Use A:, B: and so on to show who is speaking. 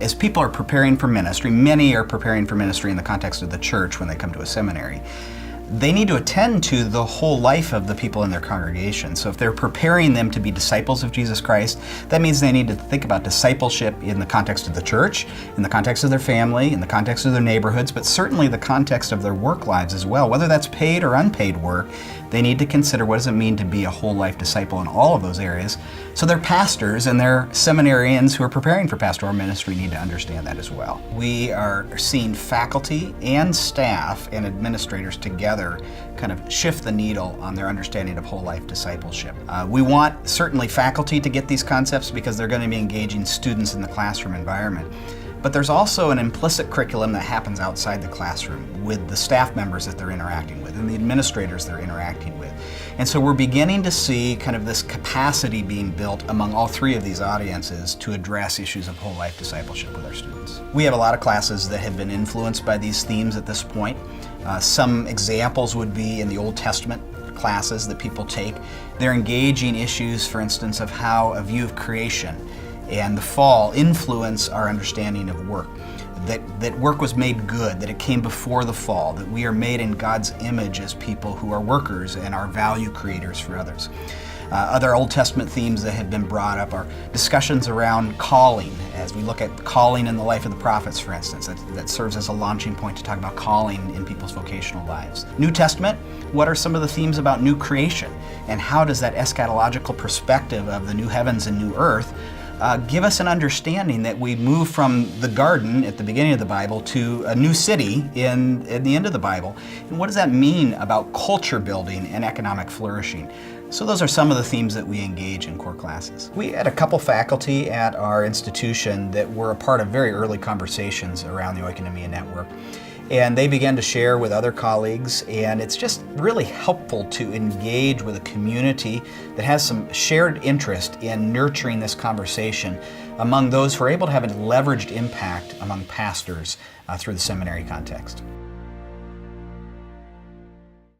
A: As people are preparing for ministry, many are preparing for ministry in the context of the church when they come to a seminary. They need to attend to the whole life of the people in their congregation. So if they're preparing them to be disciples of Jesus Christ, that means they need to think about discipleship in the context of the church, in the context of their family, in the context of their neighborhoods, but certainly the context of their work lives as well. Whether that's paid or unpaid work, they need to consider what does it mean to be a whole life disciple in all of those areas. So their pastors and their seminarians who are preparing for pastoral ministry need to understand that as well. We are seeing faculty and staff and administrators together kind of shift the needle on their understanding of whole life discipleship. We want certainly faculty to get these concepts because they're going to be engaging students in the classroom environment. But there's also an implicit curriculum that happens outside the classroom with the staff members that they're interacting with and the administrators they're interacting with. And so we're beginning to see kind of this capacity being built among all three of these audiences to address issues of whole life discipleship with our students. We have a lot of classes that have been influenced by these themes at this point. Some examples would be in the Old Testament classes that people take. They're engaging issues, for instance, of how a view of creation and the fall influence our understanding of work. That work was made good, that it came before the fall, that we are made in God's image as people who are workers and are value creators for others. Other Old Testament themes that have been brought up are discussions around calling, as we look at calling in the life of the prophets, for instance. That serves as a launching point to talk about calling in people's vocational lives. New Testament, what are some of the themes about new creation? And how does that eschatological perspective of the new heavens and new earth give us an understanding that we move from the garden at the beginning of the Bible to a new city at the end of the Bible? And what does that mean about culture building and economic flourishing? So those are some of the themes that we engage in core classes. We had a couple faculty at our institution that were a part of very early conversations around the Oikonomia Network. And they began to share with other colleagues, and it's just really helpful to engage with a community that has some shared interest in nurturing this conversation among those who are able to have a leveraged impact among pastors through the seminary context.